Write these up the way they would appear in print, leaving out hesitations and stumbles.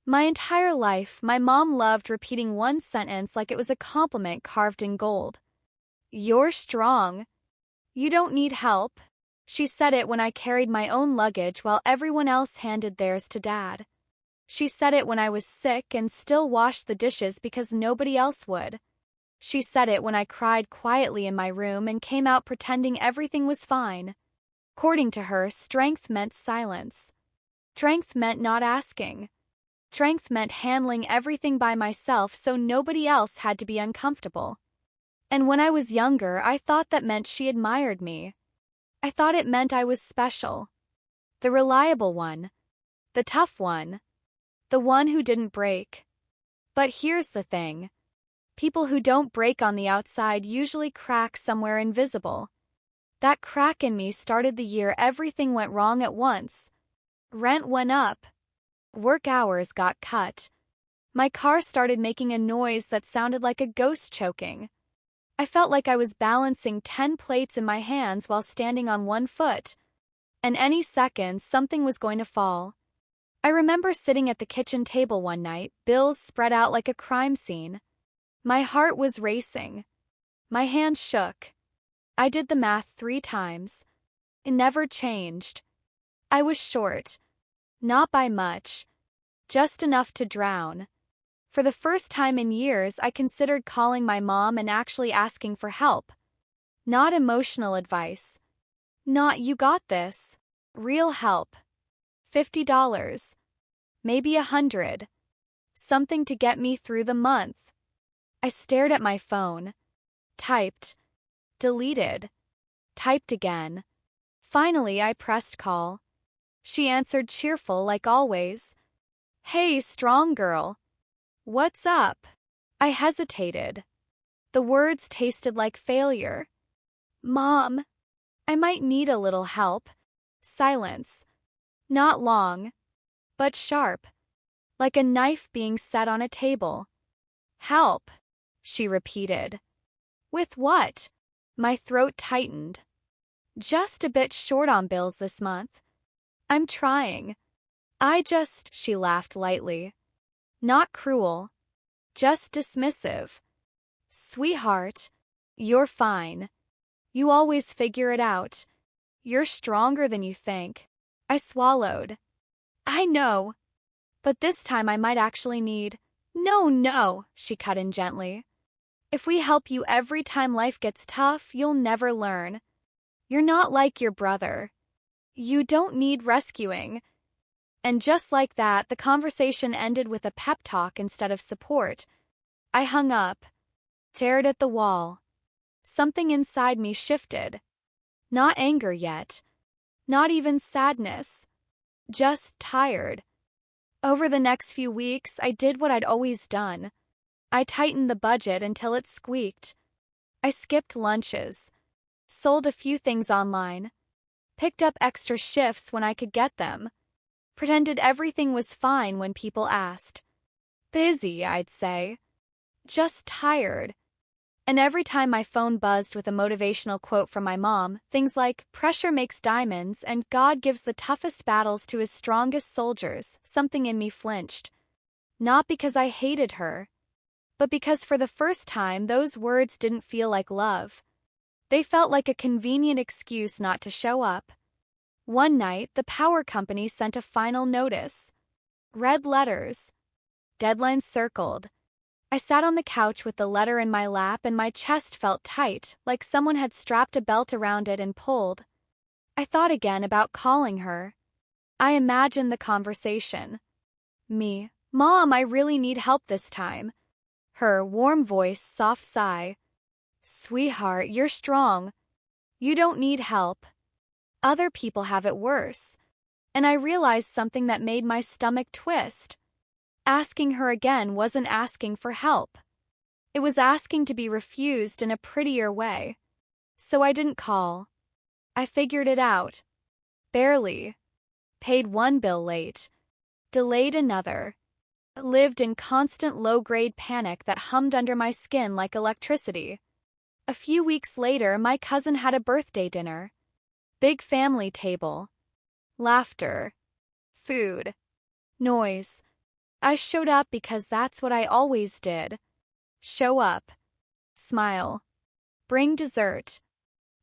My entire life, my mom loved repeating one sentence like it was a compliment carved in gold. "You're strong. You don't need help." She said it when I carried my own luggage while everyone else handed theirs to Dad. She said it when I was sick and still washed the dishes because nobody else would. She said it when I cried quietly in my room and came out pretending everything was fine. According to her, strength meant silence. Strength meant not asking. Strength meant handling everything by myself so nobody else had to be uncomfortable. And when I was younger, I thought that meant she admired me. I thought it meant I was special. The reliable one. The tough one. The one who didn't break. But here's the thing. People who don't break on the outside usually crack somewhere invisible. That crack in me started the year everything went wrong at once. Rent went up. Work hours got cut. My car started making a noise that sounded like a ghost choking. I felt like I was balancing 10 plates in my hands while standing on one foot. And any second, something was going to fall. I remember sitting at the kitchen table one night, bills spread out like a crime scene. My heart was racing. My hands shook. I did the math 3 times. It never changed. I was short. Not by much. Just enough to drown. For the first time in years, I considered calling my mom and actually asking for help. Not emotional advice. Not "you got this." Real help. $50. Maybe 100. Something to get me through the month. I stared at my phone. Typed. Deleted. Typed again. Finally, I pressed call. She answered cheerful like always. "Hey, strong girl. What's up?" I hesitated. The words tasted like failure. "Mom, I might need a little help." Silence. Not long, but sharp, like a knife being set on a table. "Help," she repeated. "With what?" My throat tightened. "Just a bit short on bills this month. I'm trying. She laughed lightly. Not cruel. Just dismissive. "Sweetheart, you're fine. You always figure it out. You're stronger than you think." I swallowed. "I know. But this time I might actually need—" No, she cut in gently. "If we help you every time life gets tough, you'll never learn. You're not like your brother. You don't need rescuing." And just like that, the conversation ended with a pep talk instead of support. I hung up, stared at the wall. Something inside me shifted. Not anger yet. Not even sadness. Just tired. Over the next few weeks, I did what I'd always done. I tightened the budget until it squeaked. I skipped lunches. Sold a few things online. Picked up extra shifts when I could get them. Pretended everything was fine when people asked. Busy, I'd say. Just tired. And every time my phone buzzed with a motivational quote from my mom, things like "pressure makes diamonds" and "God gives the toughest battles to his strongest soldiers," something in me flinched. Not because I hated her, but because for the first time those words didn't feel like love. They felt like a convenient excuse not to show up. One night, the power company sent a final notice. Red letters. Deadlines circled. I sat on the couch with the letter in my lap and my chest felt tight, like someone had strapped a belt around it and pulled. I thought again about calling her. I imagined the conversation. Me, "Mom, I really need help this time." Her, warm voice, soft sigh. "Sweetheart, you're strong. You don't need help. Other people have it worse." And I realized something that made my stomach twist. Asking her again wasn't asking for help. It was asking to be refused in a prettier way. So I didn't call. I figured it out. Barely. Paid one bill late. Delayed another. Lived in constant low-grade panic that hummed under my skin like electricity. A few weeks later, my cousin had a birthday dinner. Big family table. Laughter. Food. Noise. I showed up because that's what I always did. Show up. Smile. Bring dessert.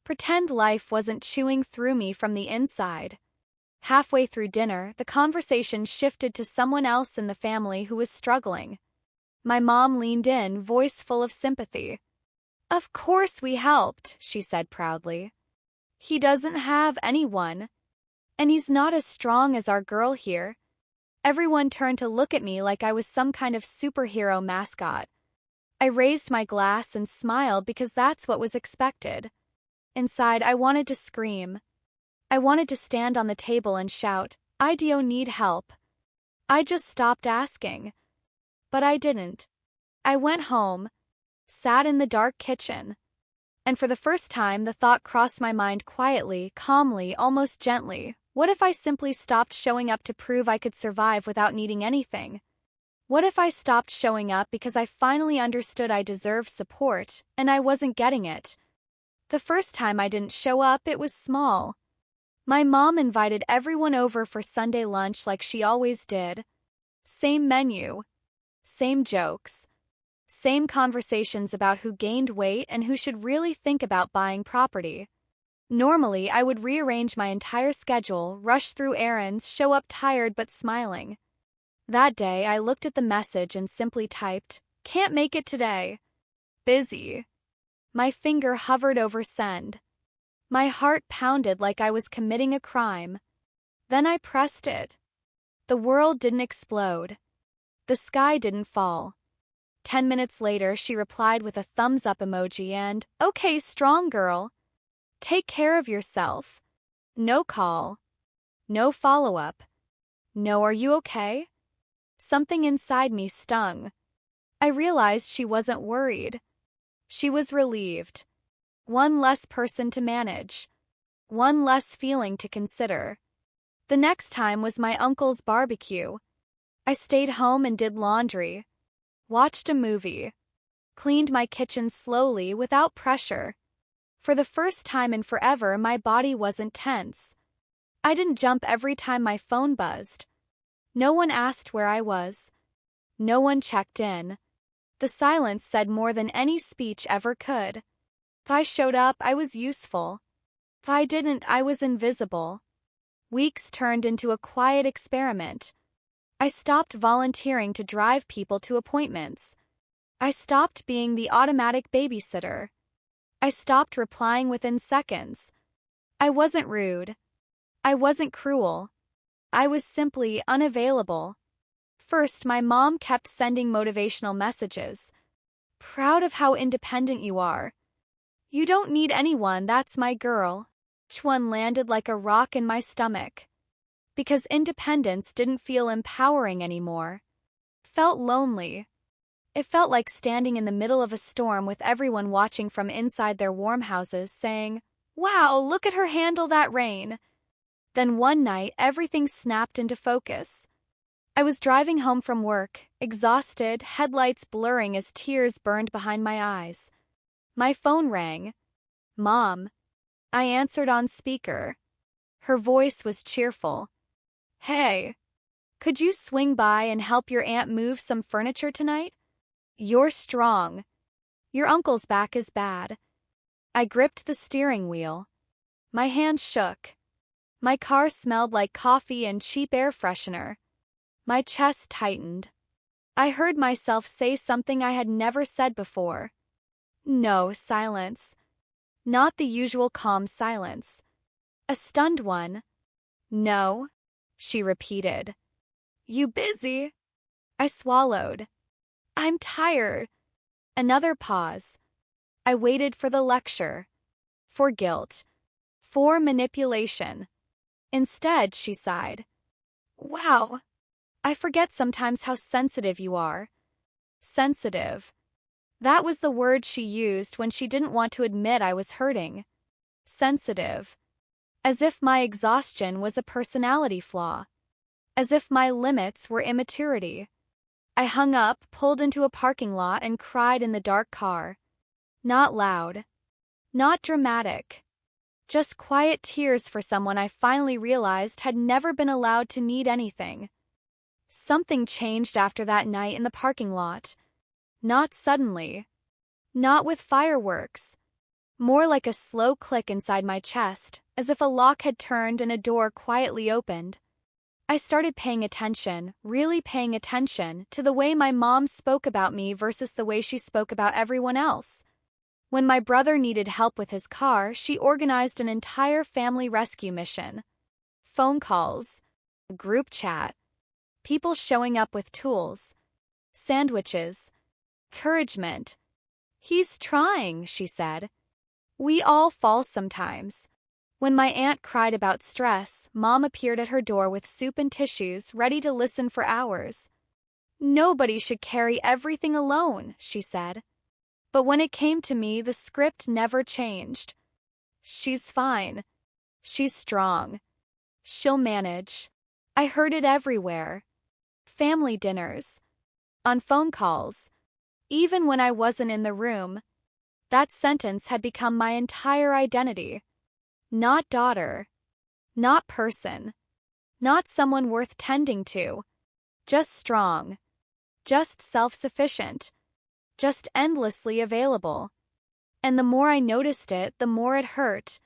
Pretend life wasn't chewing through me from the inside. Halfway through dinner, the conversation shifted to someone else in the family who was struggling. My mom leaned in, voice full of sympathy. "Of course we helped," she said proudly. "He doesn't have anyone. And he's not as strong as our girl here." Everyone turned to look at me like I was some kind of superhero mascot. I raised my glass and smiled because that's what was expected. Inside, I wanted to scream. I wanted to stand on the table and shout, "I don't need help." I just stopped asking. But I didn't. I went home, sat in the dark kitchen, and for the first time the thought crossed my mind quietly, calmly, almost gently. What if I simply stopped showing up to prove I could survive without needing anything? What if I stopped showing up because I finally understood I deserved support, and I wasn't getting it? The first time I didn't show up, it was small. My mom invited everyone over for Sunday lunch like she always did. Same menu, same jokes, same conversations about who gained weight and who should really think about buying property. Normally, I would rearrange my entire schedule, rush through errands, show up tired but smiling. That day, I looked at the message and simply typed, "Can't make it today. Busy." My finger hovered over send. My heart pounded like I was committing a crime. Then I pressed it. The world didn't explode. The sky didn't fall. 10 minutes later, she replied with a thumbs-up emoji and, "Okay, strong girl. Take care of yourself." No call. No follow-up. No, "Are you okay?" Something inside me stung. I realized she wasn't worried. She was relieved. One less person to manage. One less feeling to consider. The next time was my uncle's barbecue. I stayed home and did laundry. Watched a movie. Cleaned my kitchen slowly, without pressure. For the first time in forever, my body wasn't tense. I didn't jump every time my phone buzzed. No one asked where I was. No one checked in. The silence said more than any speech ever could. If I showed up, I was useful. If I didn't, I was invisible. Weeks turned into a quiet experiment. I stopped volunteering to drive people to appointments. I stopped being the automatic babysitter. I stopped replying within seconds. I wasn't rude. I wasn't cruel. I was simply unavailable. First, my mom kept sending motivational messages. "Proud of how independent you are. You don't need anyone, that's my girl." Each one landed like a rock in my stomach. Because independence didn't feel empowering anymore. It felt lonely. It felt like standing in the middle of a storm with everyone watching from inside their warm houses saying, "Wow, look at her handle that rain." Then one night, everything snapped into focus. I was driving home from work, exhausted, headlights blurring as tears burned behind my eyes. My phone rang. "Mom." I answered on speaker. Her voice was cheerful. "Hey, could you swing by and help your aunt move some furniture tonight? You're strong. Your uncle's back is bad." I gripped the steering wheel. My hands shook. My car smelled like coffee and cheap air freshener. My chest tightened. I heard myself say something I had never said before. No, silence. Not the usual calm silence. A stunned one. "No," she repeated. "You busy?" I swallowed. "I'm tired." Another pause. I waited for the lecture. For guilt. For manipulation. Instead, she sighed. "Wow. I forget sometimes how sensitive you are." Sensitive. That was the word she used when she didn't want to admit I was hurting. Sensitive. As if my exhaustion was a personality flaw. As if my limits were immaturity. I hung up, pulled into a parking lot, and cried in the dark car. Not loud. Not dramatic. Just quiet tears for someone I finally realized had never been allowed to need anything. Something changed after that night in the parking lot. Not suddenly. Not with fireworks. More like a slow click inside my chest, as if a lock had turned and a door quietly opened. I started paying attention, really paying attention, to the way my mom spoke about me versus the way she spoke about everyone else. When my brother needed help with his car, she organized an entire family rescue mission. Phone calls, group chat, people showing up with tools, sandwiches, encouragement. "He's trying," she said. "We all fall sometimes." When my aunt cried about stress, Mom appeared at her door with soup and tissues, ready to listen for hours. "Nobody should carry everything alone," she said. But when it came to me, the script never changed. "She's fine. She's strong. She'll manage." I heard it everywhere. Family dinners. On phone calls. Even when I wasn't in the room. That sentence had become my entire identity. Not daughter. Not person. Not someone worth tending to. Just strong. Just self-sufficient. Just endlessly available. And the more I noticed it, the more it hurt.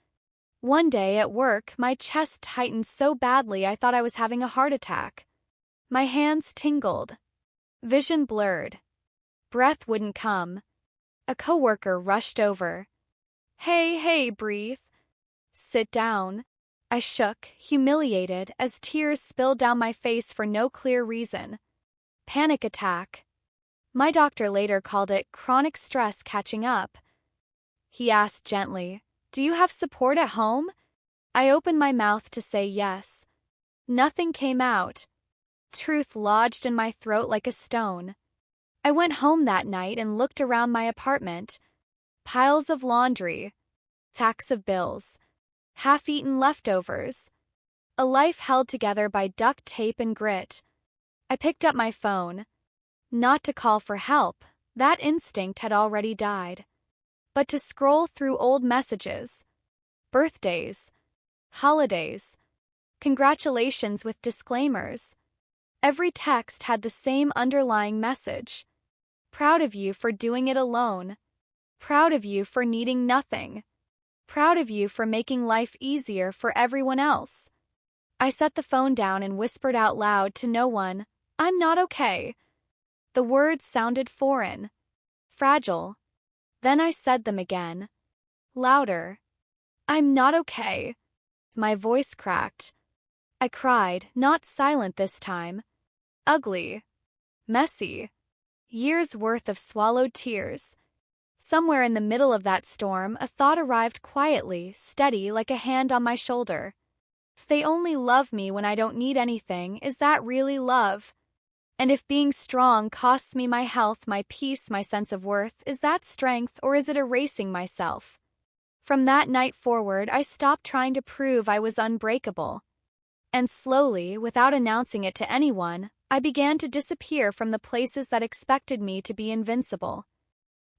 One day at work, my chest tightened so badly I thought I was having a heart attack. My hands tingled. Vision blurred. Breath wouldn't come. A coworker rushed over. Hey, breathe. Sit down." I shook, humiliated, as tears spilled down my face for no clear reason. Panic attack. My doctor later called it chronic stress catching up. He asked gently, "Do you have support at home?" I opened my mouth to say yes. Nothing came out. Truth lodged in my throat like a stone. I went home that night and looked around my apartment. Piles of laundry. Stacks of bills. Half-eaten leftovers. A life held together by duct tape and grit. I picked up my phone. Not to call for help, that instinct had already died. But to scroll through old messages. Birthdays. Holidays. Congratulations with disclaimers. Every text had the same underlying message. Proud of you for doing it alone. Proud of you for needing nothing. Proud of you for making life easier for everyone else. I set the phone down and whispered out loud to no one, "I'm not okay." The words sounded foreign. Fragile. Then I said them again. Louder. "I'm not okay." My voice cracked. I cried, not silent this time. Ugly. Messy. Years' worth of swallowed tears. Somewhere in the middle of that storm, a thought arrived quietly, steady like a hand on my shoulder. If they only love me when I don't need anything, is that really love? And if being strong costs me my health, my peace, my sense of worth, is that strength or is it erasing myself? From that night forward, I stopped trying to prove I was unbreakable. And slowly, without announcing it to anyone, I began to disappear from the places that expected me to be invincible.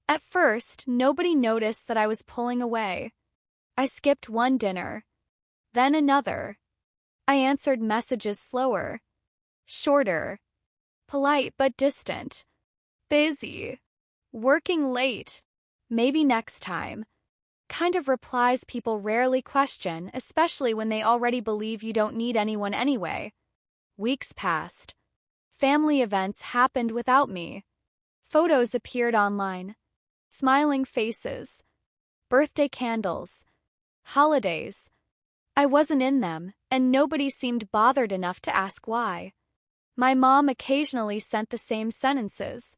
At first, nobody noticed that I was pulling away. I skipped one dinner, then another. I answered messages slower, shorter, polite but distant, busy, working late, maybe next time. Kind of replies people rarely question, especially when they already believe you don't need anyone anyway. Weeks passed. Family events happened without me. Photos appeared online. Smiling faces. Birthday candles. Holidays. I wasn't in them, and nobody seemed bothered enough to ask why. My mom occasionally sent the same sentences.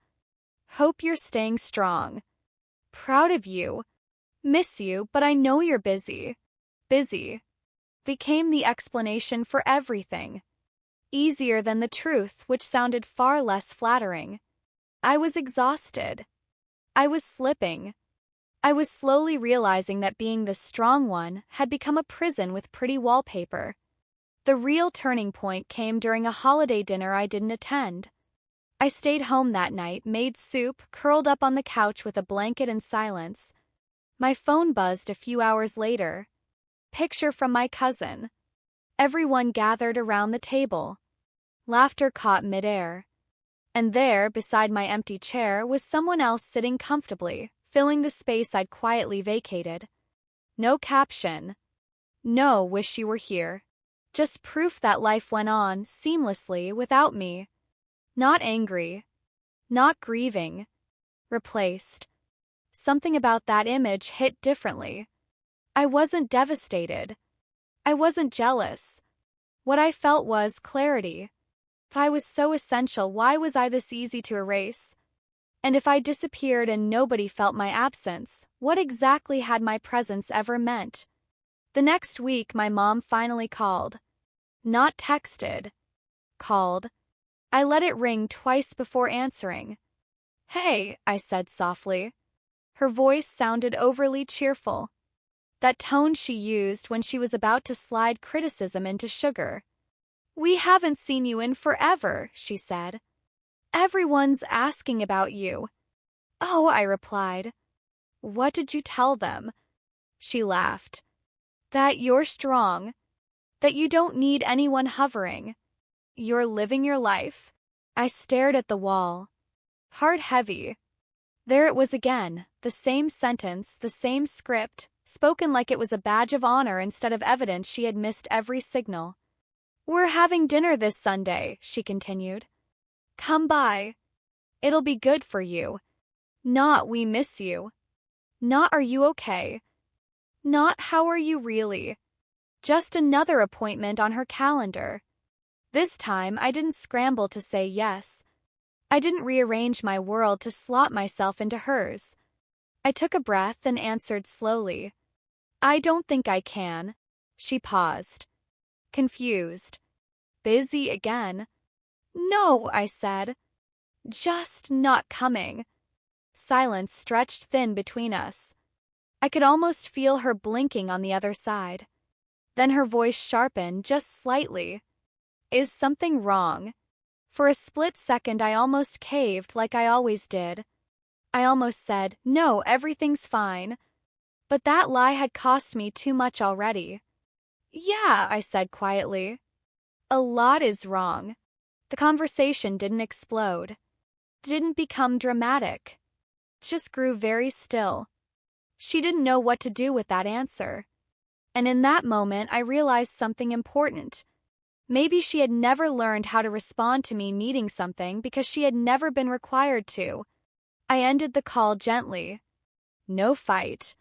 "Hope you're staying strong. Proud of you. Miss you, but I know you're busy." Busy became the explanation for everything. Easier than the truth, which sounded far less flattering. I was exhausted. I was slipping. I was slowly realizing that being the strong one had become a prison with pretty wallpaper. The real turning point came during a holiday dinner I didn't attend. I stayed home that night, made soup, curled up on the couch with a blanket and silence. My phone buzzed a few hours later. Picture from my cousin. Everyone gathered around the table. Laughter caught midair. And there, beside my empty chair, was someone else sitting comfortably, filling the space I'd quietly vacated. No caption. No wish you were here. Just proof that life went on seamlessly without me. Not angry. Not grieving. Replaced. Something about that image hit differently. I wasn't devastated. I wasn't jealous. What I felt was clarity. If I was so essential, why was I this easy to erase? And if I disappeared and nobody felt my absence, what exactly had my presence ever meant? The next week, my mom finally called. Not texted. Called. I let it ring twice before answering. "Hey," I said softly. Her voice sounded overly cheerful. That tone she used when she was about to slide criticism into sugar. "We haven't seen you in forever," she said. "Everyone's asking about you." "Oh," I replied. "What did you tell them?" She laughed. "That you're strong. That you don't need anyone hovering. You're living your life." I stared at the wall. Heart heavy. There it was again, the same sentence, the same script, spoken like it was a badge of honor instead of evidence she had missed every signal. "We're having dinner this Sunday," she continued. "Come by. It'll be good for you. Not we miss you. Not are you okay. Not how are you really." Just another appointment on her calendar. This time, I didn't scramble to say yes. I didn't rearrange my world to slot myself into hers. I took a breath and answered slowly. "I don't think I can." She paused. Confused. "Busy again?" "No," I said. "Just not coming." Silence stretched thin between us. I could almost feel her blinking on the other side. Then her voice sharpened just slightly. "Is something wrong?" For a split second I almost caved like I always did. I almost said, "No, everything's fine." But that lie had cost me too much already. "Yeah," I said quietly. "A lot is wrong." The conversation didn't explode. Didn't become dramatic. Just grew very still. She didn't know what to do with that answer. And in that moment, I realized something important. Maybe she had never learned how to respond to me needing something because she had never been required to. I ended the call gently. No fight.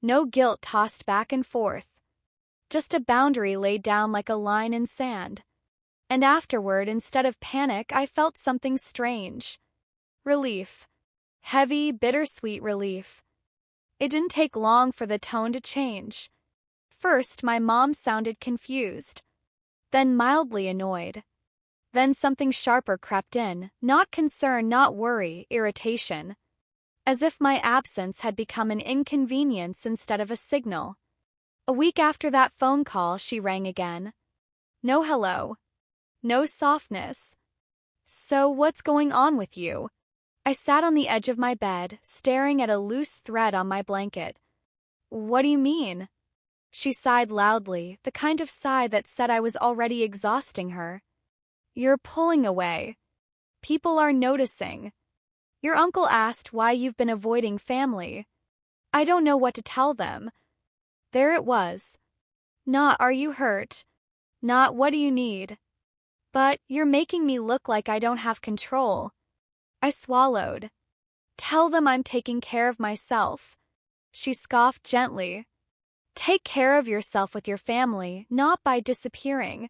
No guilt tossed back and forth. Just a boundary laid down like a line in sand. And afterward, instead of panic, I felt something strange. Relief. Heavy, bittersweet relief. It didn't take long for the tone to change. First, my mom sounded confused. Then mildly annoyed. Then something sharper crept in, not concern, not worry, irritation. As if my absence had become an inconvenience instead of a signal. A week after that phone call, she rang again. No hello. No softness. "So what's going on with you?" I sat on the edge of my bed, staring at a loose thread on my blanket. "What do you mean?" She sighed loudly, the kind of sigh that said I was already exhausting her. "You're pulling away. People are noticing. Your uncle asked why you've been avoiding family. I don't know what to tell them." There it was. Not "Are you hurt?" Not "What do you need?" But "You're making me look like I don't have control." I swallowed. "Tell them I'm taking care of myself." She scoffed gently. "Take care of yourself with your family, not by disappearing.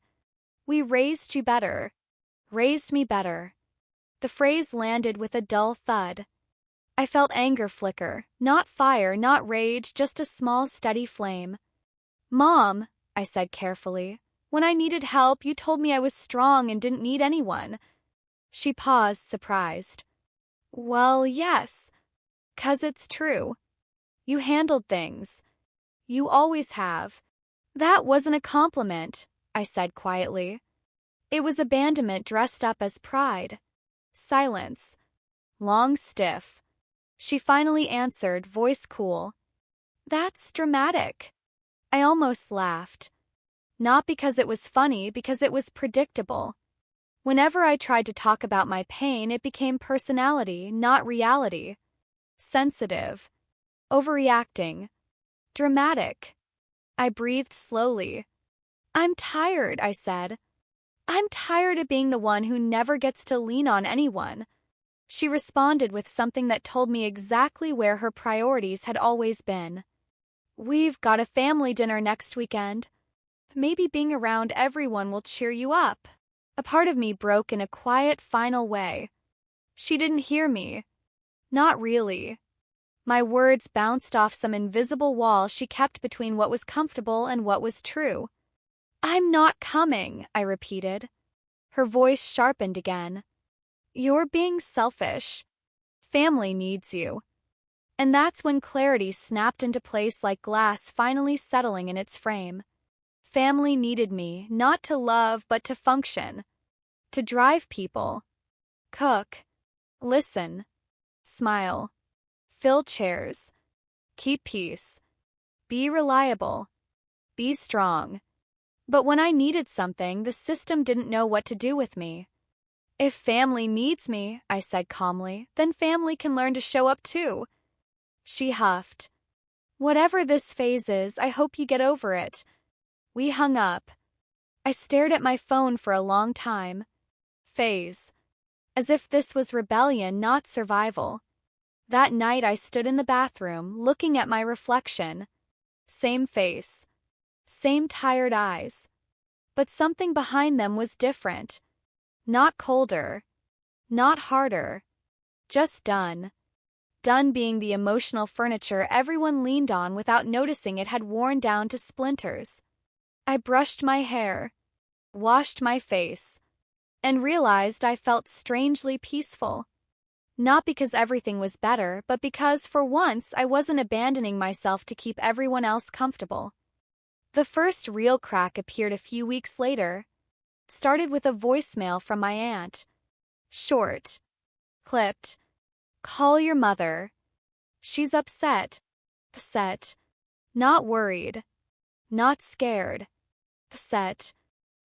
We raised you better. Raised me better." The phrase landed with a dull thud. I felt anger flicker, not fire, not rage, just a small, steady flame. "Mom," I said carefully, "when I needed help, you told me I was strong and didn't need anyone." She paused, surprised. "Well, yes. 'Cause it's true. You handled things. You always have." "That wasn't a compliment," I said quietly. It was abandonment dressed up as pride. Silence. Long, stiff. She finally answered, voice cool. "That's dramatic." I almost laughed. Not because it was funny, because it was predictable. Whenever I tried to talk about my pain, it became personality, not reality. Sensitive. Overreacting. Dramatic. I breathed slowly. I'm tired, I said. I'm tired of being the one who never gets to lean on anyone. She responded with something that told me exactly where her priorities had always been. We've got a family dinner next weekend. Maybe being around everyone will cheer you up. A part of me broke in a quiet, final way. She didn't hear me. Not really. My words bounced off some invisible wall she kept between what was comfortable and what was true. I'm not coming, I repeated. Her voice sharpened again. You're being selfish. Family needs you. And that's when clarity snapped into place like glass finally settling in its frame. Family needed me, not to love, but to function. To drive people. Cook. Listen. Smile. Fill chairs. Keep peace. Be reliable. Be strong. But when I needed something, the system didn't know what to do with me. If family needs me, I said calmly, then family can learn to show up too. She huffed. Whatever this phase is, I hope you get over it. We hung up. I stared at my phone for a long time. Phase. As if this was rebellion, not survival. That night I stood in the bathroom, looking at my reflection. Same face. Same tired eyes. But something behind them was different. Not colder. Not harder. Just done. Done being the emotional furniture everyone leaned on without noticing it had worn down to splinters. I brushed my hair, washed my face, and realized I felt strangely peaceful. Not because everything was better, but because for once I wasn't abandoning myself to keep everyone else comfortable. The first real crack appeared a few weeks later. It started with a voicemail from my aunt. Short. Clipped. Call your mother. She's upset. Upset. Not worried. Not scared. Upset.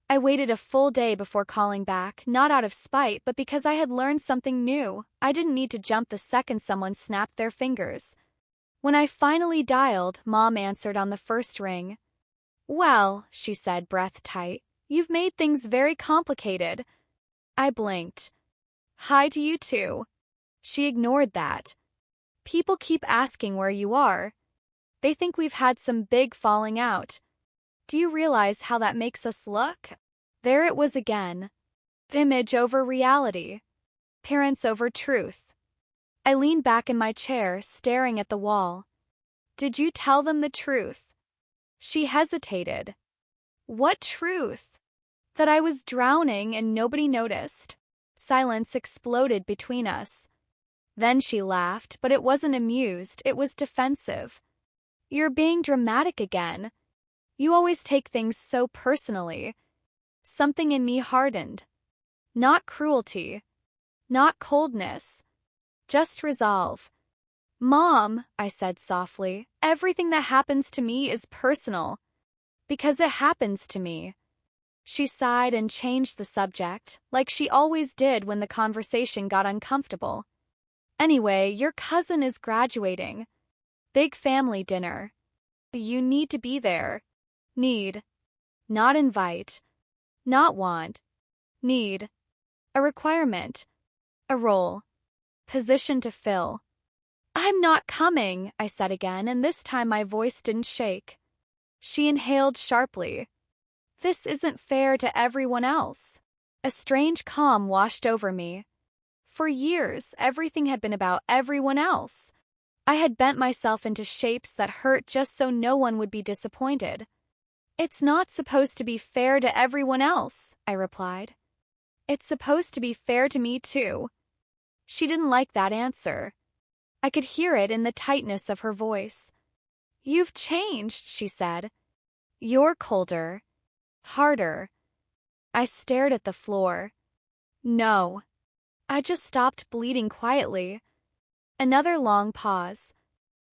I waited a full day before calling back, not out of spite, but because I had learned something new. I didn't need to jump the second someone snapped their fingers. When I finally dialed, Mom answered on the first ring. Well, she said, breath tight, you've made things very complicated. I blinked. Hi to you too. She ignored that. People keep asking where you are. They think we've had some big falling out. Do you realize how that makes us look? There it was again. Image over reality. Appearance over truth. I leaned back in my chair, staring at the wall. Did you tell them the truth? She hesitated. What truth? That I was drowning and nobody noticed. Silence exploded between us. Then she laughed, but it wasn't amused, it was defensive. You're being dramatic again. You always take things so personally. Something in me hardened. Not cruelty. Not coldness. Just resolve. Mom, I said softly, everything that happens to me is personal. Because it happens to me. She sighed and changed the subject, like she always did when the conversation got uncomfortable. Anyway, your cousin is graduating. Big family dinner. You need to be there. Need. Not invite. Not want. Need. A requirement. A role. Position to fill. I'm not coming, I said again, and this time my voice didn't shake. She inhaled sharply. This isn't fair to everyone else. A strange calm washed over me. For years, everything had been about everyone else. I had bent myself into shapes that hurt just so no one would be disappointed. It's not supposed to be fair to everyone else, I replied. It's supposed to be fair to me too. She didn't like that answer. I could hear it in the tightness of her voice. You've changed, she said. You're colder. Harder. I stared at the floor. No. I just stopped bleeding quietly. Another long pause.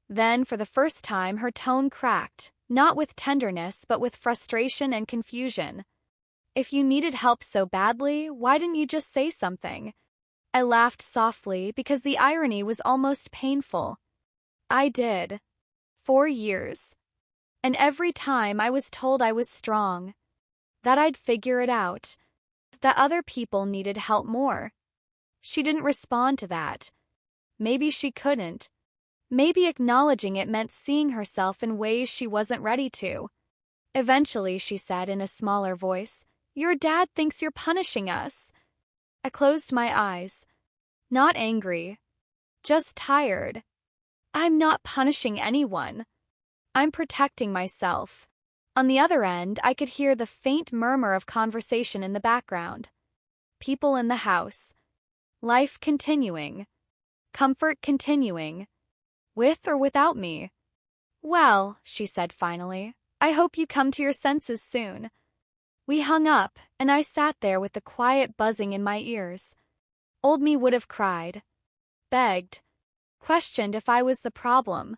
Then, for the first time, her tone cracked, not with tenderness, but with frustration and confusion. If you needed help so badly, why didn't you just say something? I laughed softly because the irony was almost painful. I did. 4 years. And every time I was told I was strong, that I'd figure it out, that other people needed help more. She didn't respond to that. Maybe she couldn't. Maybe acknowledging it meant seeing herself in ways she wasn't ready to. Eventually, she said in a smaller voice, "Your dad thinks you're punishing us." I closed my eyes. Not angry. Just tired. I'm not punishing anyone. I'm protecting myself. On the other end, I could hear the faint murmur of conversation in the background. People in the house. Life continuing. Comfort continuing. With or without me. "Well," she said finally, "I hope you come to your senses soon." We hung up, and I sat there with the quiet buzzing in my ears. Old me would have cried, begged, questioned if I was the problem.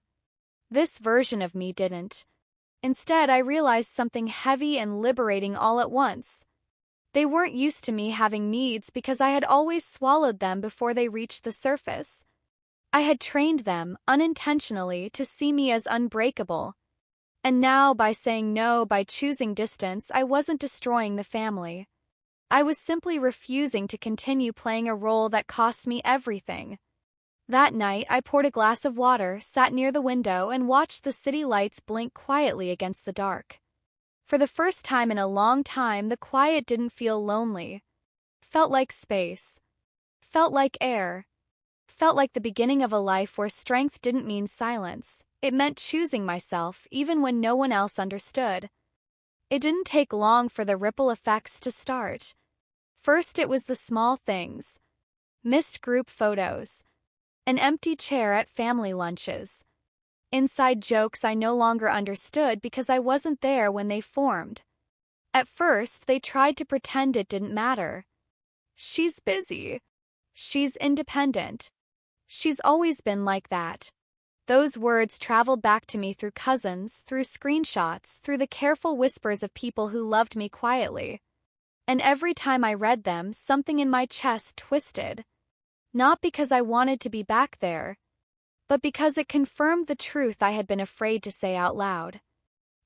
This version of me didn't. Instead, I realized something heavy and liberating all at once. They weren't used to me having needs because I had always swallowed them before they reached the surface. I had trained them, unintentionally, to see me as unbreakable. And now, by saying no, by choosing distance, I wasn't destroying the family. I was simply refusing to continue playing a role that cost me everything. That night, I poured a glass of water, sat near the window, and watched the city lights blink quietly against the dark. For the first time in a long time, the quiet didn't feel lonely. Felt like space. Felt like air. Felt like the beginning of a life where strength didn't mean silence. It meant choosing myself, even when no one else understood. It didn't take long for the ripple effects to start. First, it was the small things. Missed group photos. An empty chair at family lunches. Inside jokes I no longer understood because I wasn't there when they formed. At first, they tried to pretend it didn't matter. "She's busy. She's independent. She's always been like that." Those words traveled back to me through cousins, through screenshots, through the careful whispers of people who loved me quietly. And every time I read them, something in my chest twisted. Not because I wanted to be back there, but because it confirmed the truth I had been afraid to say out loud.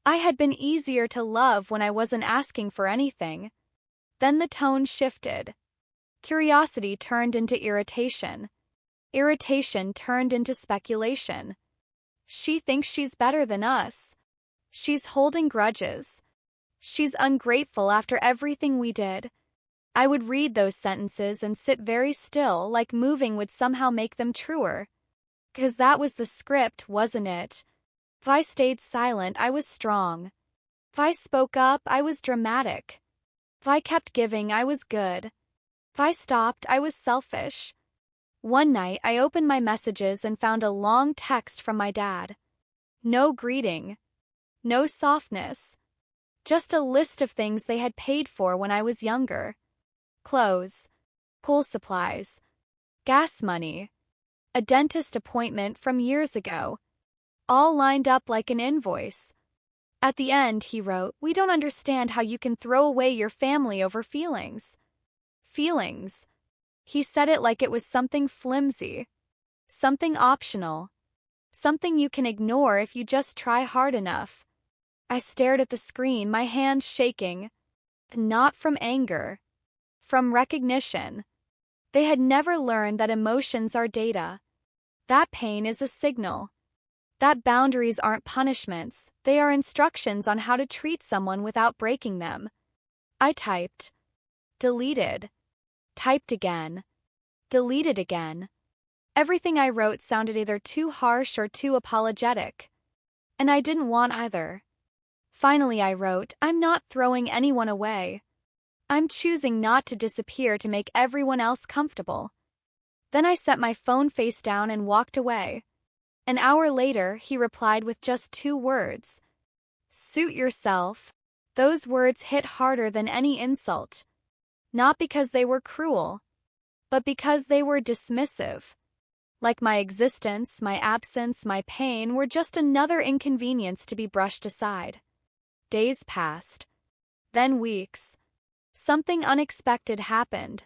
I had been easier to love when I wasn't asking for anything. Then the tone shifted. Curiosity turned into irritation. Irritation turned into speculation. "She thinks she's better than us. She's holding grudges. She's ungrateful after everything we did." I would read those sentences and sit very still, like moving would somehow make them truer. 'Cause that was the script, wasn't it? If I stayed silent, I was strong. If I spoke up, I was dramatic. If I kept giving, I was good. If I stopped, I was selfish. One night, I opened my messages and found a long text from my dad. No greeting. No softness. Just a list of things they had paid for when I was younger. Clothes. School supplies. Gas money. A dentist appointment from years ago. All lined up like an invoice. At the end, he wrote, "We don't understand how you can throw away your family over feelings." Feelings. He said it like it was something flimsy. Something optional. Something you can ignore if you just try hard enough. I stared at the screen, my hands shaking. Not from anger. From recognition. They had never learned that emotions are data. That pain is a signal. That boundaries aren't punishments, they are instructions on how to treat someone without breaking them. I typed. Deleted. Typed again. Deleted again. Everything I wrote sounded either too harsh or too apologetic. And I didn't want either. Finally I wrote, "I'm not throwing anyone away. I'm choosing not to disappear to make everyone else comfortable." Then I set my phone face down and walked away. An hour later, he replied with just 2 words. "Suit yourself." Those words hit harder than any insult. Not because they were cruel, but because they were dismissive. Like my existence, my absence, my pain were just another inconvenience to be brushed aside. Days passed. Then weeks. Something unexpected happened.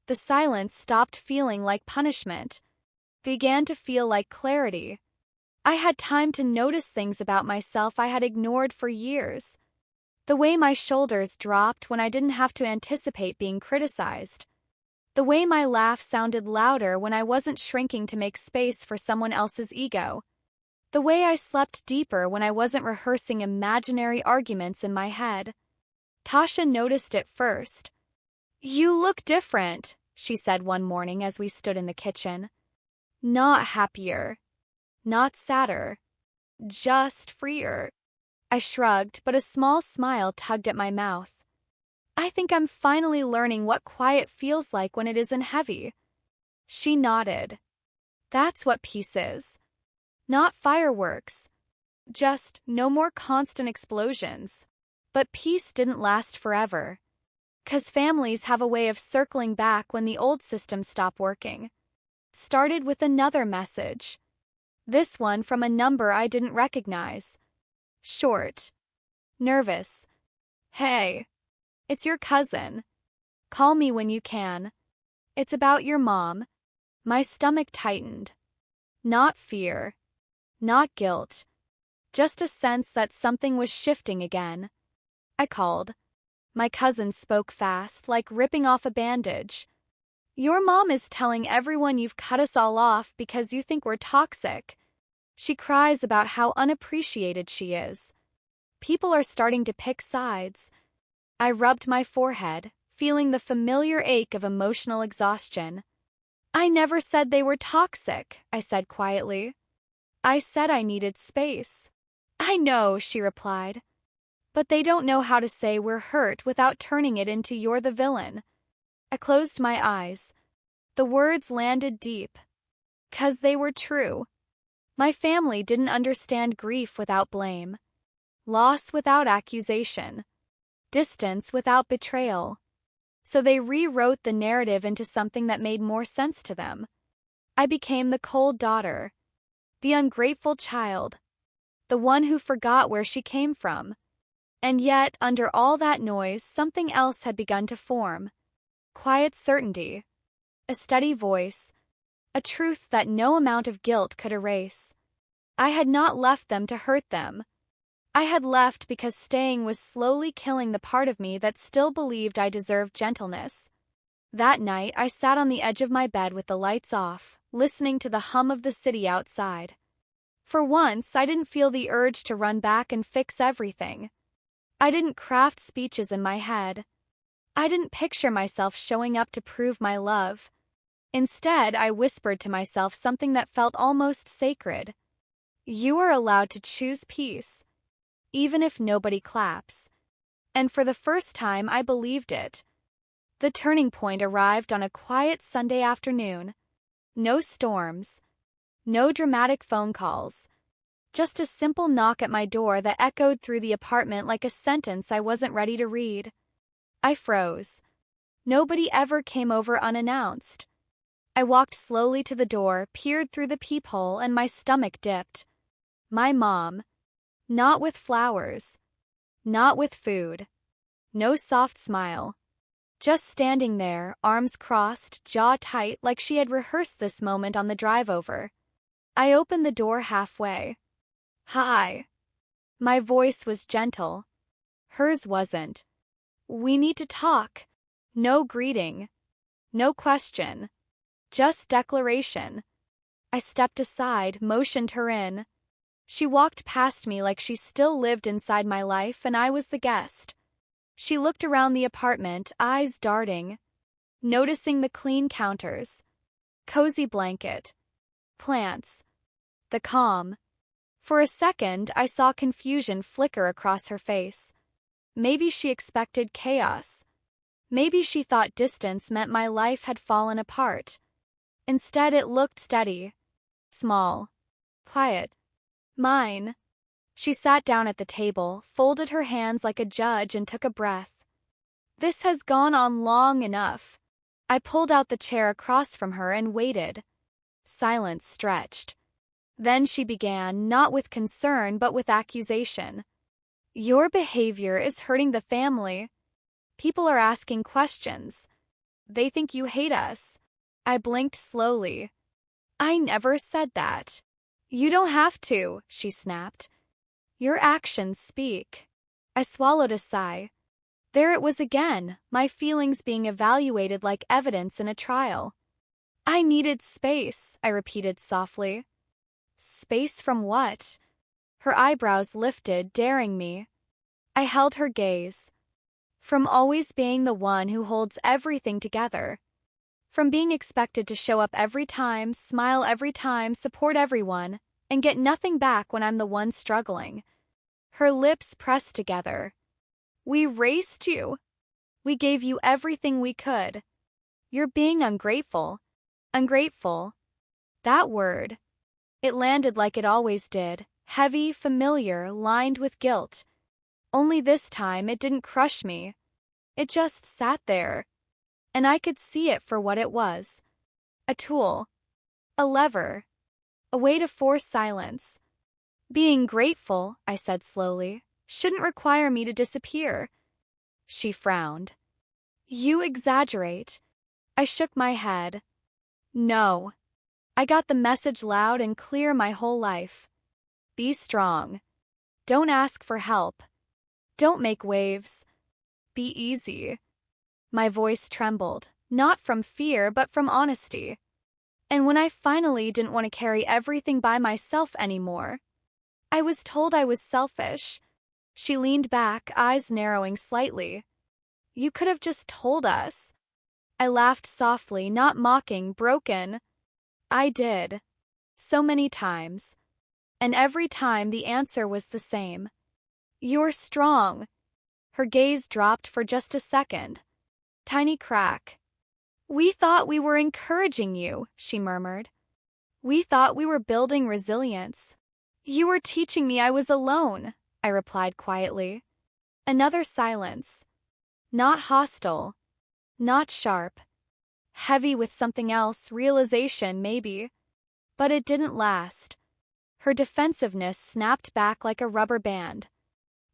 The silence stopped feeling like punishment, began to feel like clarity. I had time to notice things about myself I had ignored for years. The way my shoulders dropped when I didn't have to anticipate being criticized. The way my laugh sounded louder when I wasn't shrinking to make space for someone else's ego. The way I slept deeper when I wasn't rehearsing imaginary arguments in my head. Tasha noticed it first. "You look different," she said one morning as we stood in the kitchen. "Not happier. Not sadder. Just freer." I shrugged, but a small smile tugged at my mouth. "I think I'm finally learning what quiet feels like when it isn't heavy." She nodded. "That's what peace is. Not fireworks. Just no more constant explosions." But peace didn't last forever. 'Cause families have a way of circling back when the old systems stop working. Started with another message. This one from a number I didn't recognize. Short. Nervous. "Hey. It's your cousin. Call me when you can. It's about your mom." My stomach tightened. Not fear. Not guilt. Just a sense that something was shifting again. I called. My cousin spoke fast, like ripping off a bandage. "Your mom is telling everyone you've cut us all off because you think we're toxic. She cries about how unappreciated she is. People are starting to pick sides." I rubbed my forehead, feeling the familiar ache of emotional exhaustion. "I never said they were toxic," I said quietly. "I said I needed space." "I know," she replied. "But they don't know how to say we're hurt without turning it into you're the villain." I closed my eyes. The words landed deep. 'Cause they were true. My family didn't understand grief without blame. Loss without accusation. Distance without betrayal. So they rewrote the narrative into something that made more sense to them. I became the cold daughter. The ungrateful child. The one who forgot where she came from. And yet, under all that noise, something else had begun to form. Quiet certainty. A steady voice. A truth that no amount of guilt could erase. I had not left them to hurt them. I had left because staying was slowly killing the part of me that still believed I deserved gentleness. That night, I sat on the edge of my bed with the lights off, listening to the hum of the city outside. For once, I didn't feel the urge to run back and fix everything. I didn't craft speeches in my head. I didn't picture myself showing up to prove my love. Instead, I whispered to myself something that felt almost sacred. You are allowed to choose peace, even if nobody claps. And for the first time, I believed it. The turning point arrived on a quiet Sunday afternoon. No storms. No dramatic phone calls. Just a simple knock at my door that echoed through the apartment like a sentence I wasn't ready to read. I froze. Nobody ever came over unannounced. I walked slowly to the door, peered through the peephole, and my stomach dipped. My mom. Not with flowers. Not with food. No soft smile. Just standing there, arms crossed, jaw tight, like she had rehearsed this moment on the drive over. I opened the door halfway. "Hi." My voice was gentle. Hers wasn't. "We need to talk." No greeting. No question. Just declaration. I stepped aside, motioned her in. She walked past me like she still lived inside my life and I was the guest. She looked around the apartment, eyes darting, noticing the clean counters, cozy blanket, plants, the calm. For a second, I saw confusion flicker across her face. Maybe she expected chaos. Maybe she thought distance meant my life had fallen apart. Instead, it looked steady, small, quiet. Mine. She sat down at the table, folded her hands like a judge, and took a breath. This has gone on long enough. I pulled out the chair across from her and waited. Silence stretched. Then she began, not with concern but with accusation. Your behavior is hurting the family. People are asking questions. They think you hate us. I blinked slowly. I never said that. You don't have to, she snapped. Your actions speak. I swallowed a sigh. There it was again, my feelings being evaluated like evidence in a trial. I needed space, I repeated softly. Space from what? Her eyebrows lifted, daring me. I held her gaze. From always being the one who holds everything together. From being expected to show up every time, smile every time, support everyone, and get nothing back when I'm the one struggling. Her lips pressed together. We raised you. We gave you everything we could. You're being ungrateful. Ungrateful. That word. It landed like it always did, heavy, familiar, lined with guilt. Only this time it didn't crush me. It just sat there. And I could see it for what it was. A tool. A lever. A way to force silence. Being grateful, I said slowly, shouldn't require me to disappear. She frowned. You exaggerate. I shook my head. No. I got the message loud and clear my whole life. Be strong. Don't ask for help. Don't make waves. Be easy. My voice trembled, not from fear but from honesty. And when I finally didn't want to carry everything by myself anymore, I was told I was selfish. She leaned back, eyes narrowing slightly. You could have just told us. I laughed softly, not mocking, broken. I did. So many times. And every time the answer was the same. You're strong. Her gaze dropped for just a second. Tiny crack. We thought we were encouraging you, she murmured. We thought we were building resilience. You were teaching me I was alone, I replied quietly. Another silence. Not hostile. Not sharp. Heavy with something else, realization maybe. But it didn't last. Her defensiveness snapped back like a rubber band.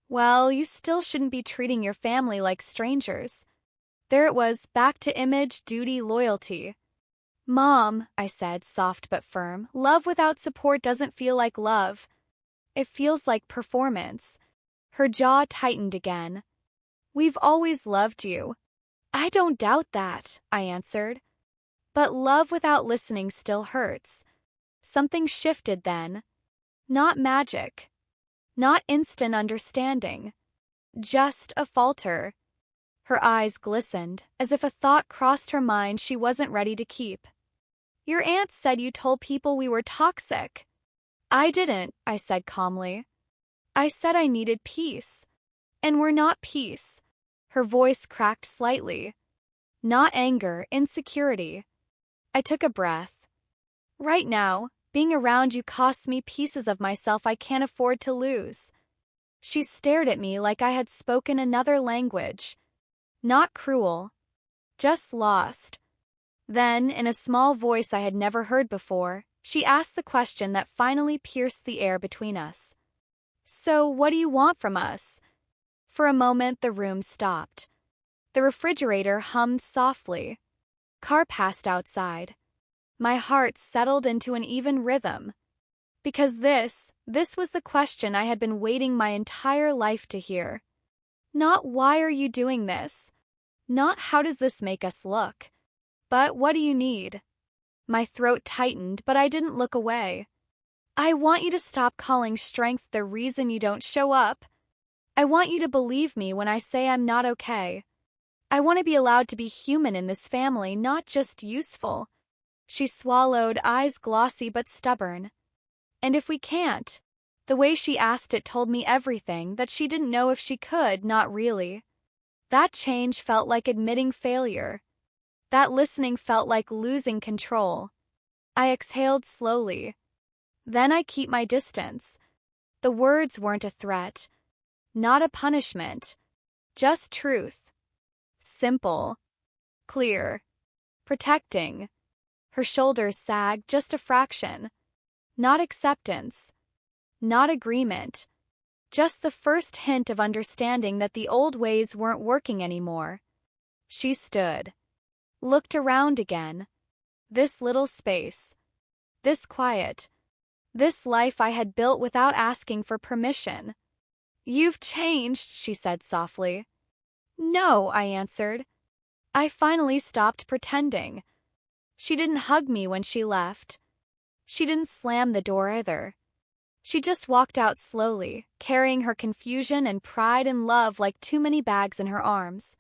Well, you still shouldn't be treating your family like strangers. There it was, back to image, duty, loyalty. Mom, I said, soft but firm, love without support doesn't feel like love. It feels like performance. Her jaw tightened again. We've always loved you. I don't doubt that, I answered. But love without listening still hurts. Something shifted then. Not magic. Not instant understanding. Just a falter. Her eyes glistened, as if a thought crossed her mind she wasn't ready to keep. Your aunt said you told people we were toxic. I didn't, I said calmly. I said I needed peace. And we're not peace. Her voice cracked slightly. Not anger, insecurity. I took a breath. Right now, being around you costs me pieces of myself I can't afford to lose. She stared at me like I had spoken another language. Not cruel. Just lost. Then, in a small voice I had never heard before, she asked the question that finally pierced the air between us. So, what do you want from us? For a moment, the room stopped. The refrigerator hummed softly. Car passed outside. My heart settled into an even rhythm. Because this was the question I had been waiting my entire life to hear. Not why are you doing this? Not how does this make us look? But what do you need? My throat tightened, but I didn't look away. I want you to stop calling strength the reason you don't show up. I want you to believe me when I say I'm not okay. I want to be allowed to be human in this family, not just useful. She swallowed, eyes glossy but stubborn. And if we can't? The way she asked it told me everything, that she didn't know if she could, not really. That change felt like admitting failure. That listening felt like losing control. I exhaled slowly. Then I keep my distance. The words weren't a threat. Not a punishment. Just truth. Simple. Clear. Protecting. Her shoulders sagged just a fraction. Not acceptance. Not agreement. Just the first hint of understanding that the old ways weren't working anymore. She stood. Looked around again. This little space. This quiet. This life I had built without asking for permission. "You've changed," she said softly. "No," I answered. I finally stopped pretending. She didn't hug me when she left. She didn't slam the door either. She just walked out slowly, carrying her confusion and pride and love like too many bags in her arms.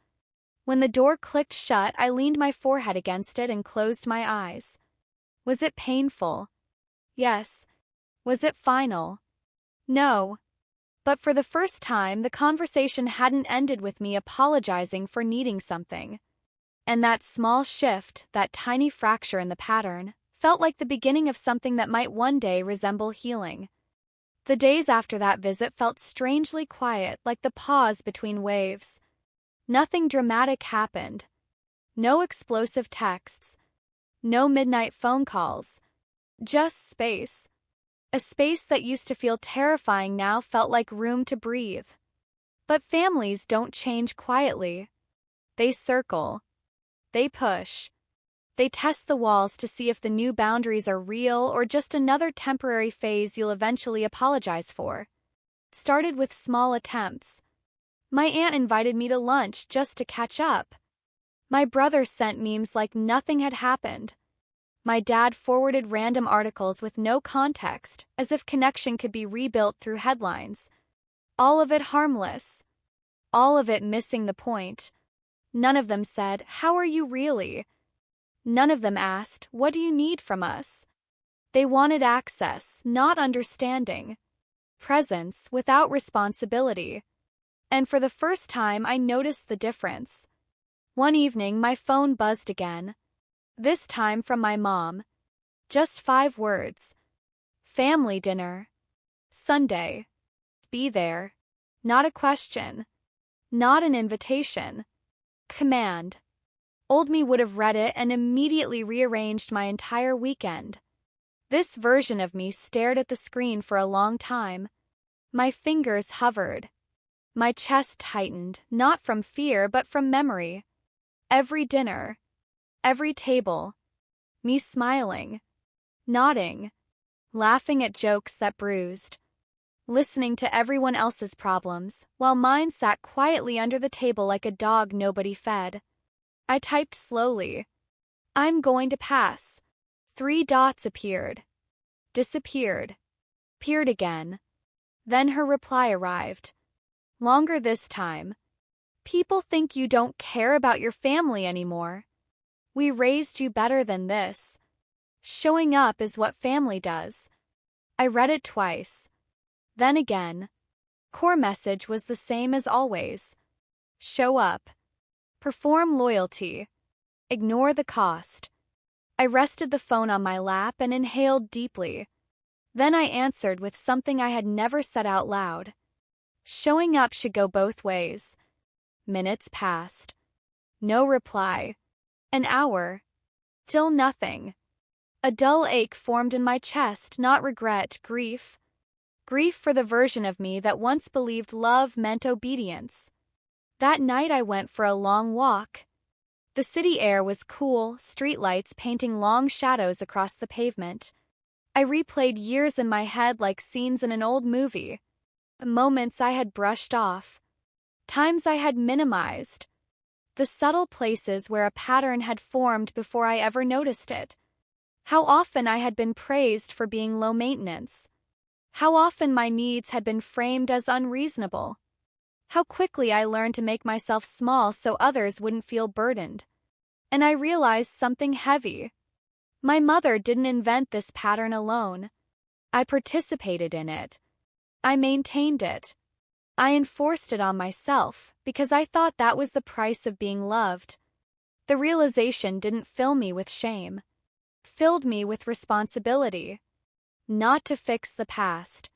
When the door clicked shut, I leaned my forehead against it and closed my eyes. Was it painful? Yes. Was it final? No. But for the first time, the conversation hadn't ended with me apologizing for needing something. And that small shift, that tiny fracture in the pattern, felt like the beginning of something that might one day resemble healing. The days after that visit felt strangely quiet, like the pause between waves. Nothing dramatic happened. No explosive texts. No midnight phone calls. Just space. A space that used to feel terrifying now felt like room to breathe. But families don't change quietly. They circle. They push. They test the walls to see if the new boundaries are real or just another temporary phase you'll eventually apologize for. It started with small attempts. My aunt invited me to lunch just to catch up. My brother sent memes like nothing had happened. My dad forwarded random articles with no context, as if connection could be rebuilt through headlines. All of it harmless. All of it missing the point. None of them said, "How are you really?" None of them asked, "What do you need from us?" They wanted access, not understanding. Presence without responsibility. And for the first time, I noticed the difference. One evening, my phone buzzed again. This time from my mom. Just 5 words. "Family dinner. Sunday. Be there." Not a question. Not an invitation. Command. Old me would have read it and immediately rearranged my entire weekend. This version of me stared at the screen for a long time. My fingers hovered. My chest tightened, not from fear but from memory. Every dinner. Every table. Me smiling. Nodding. Laughing at jokes that bruised. Listening to everyone else's problems, while mine sat quietly under the table like a dog nobody fed. I typed slowly. "I'm going to pass." 3 dots appeared. Disappeared. Appeared again. Then her reply arrived. Longer this time. "People think you don't care about your family anymore. We raised you better than this. Showing up is what family does." I read it twice. Then again. Core message was the same as always. Show up. Perform loyalty. Ignore the cost. I rested the phone on my lap and inhaled deeply. Then I answered with something I had never said out loud. Showing up should go both ways. Minutes passed. No reply. An hour. Still nothing. A dull ache formed in my chest, not regret, grief. Grief for the version of me that once believed love meant obedience. That night I went for a long walk. The city air was cool, streetlights painting long shadows across the pavement. I replayed years in my head like scenes in an old movie. Moments I had brushed off. Times I had minimized. The subtle places where a pattern had formed before I ever noticed it. How often I had been praised for being low maintenance. How often my needs had been framed as unreasonable. How quickly I learned to make myself small so others wouldn't feel burdened. And I realized something heavy. My mother didn't invent this pattern alone. I participated in it. I maintained it. I enforced it on myself because I thought that was the price of being loved. The realization didn't fill me with shame. It filled me with responsibility. Not to fix the past,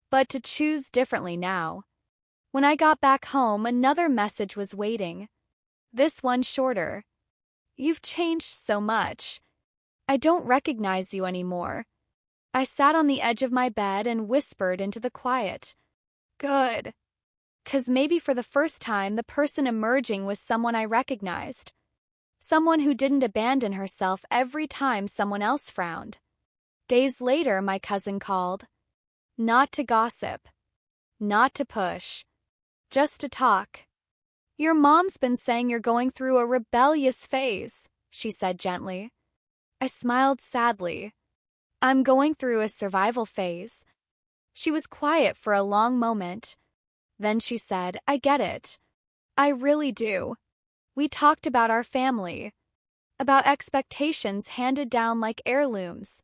but to choose differently now. When I got back home, another message was waiting. This one shorter. "You've changed so much. I don't recognize you anymore." I sat on the edge of my bed and whispered into the quiet. Good. 'Cause maybe for the first time the person emerging was someone I recognized. Someone who didn't abandon herself every time someone else frowned. Days later, my cousin called. Not to gossip. Not to push. Just to talk. Your mom's been saying you're going through a rebellious phase, she said gently. I smiled sadly. I'm going through a survival phase. She was quiet for a long moment. Then she said, I get it. I really do. We talked about our family. About expectations handed down like heirlooms.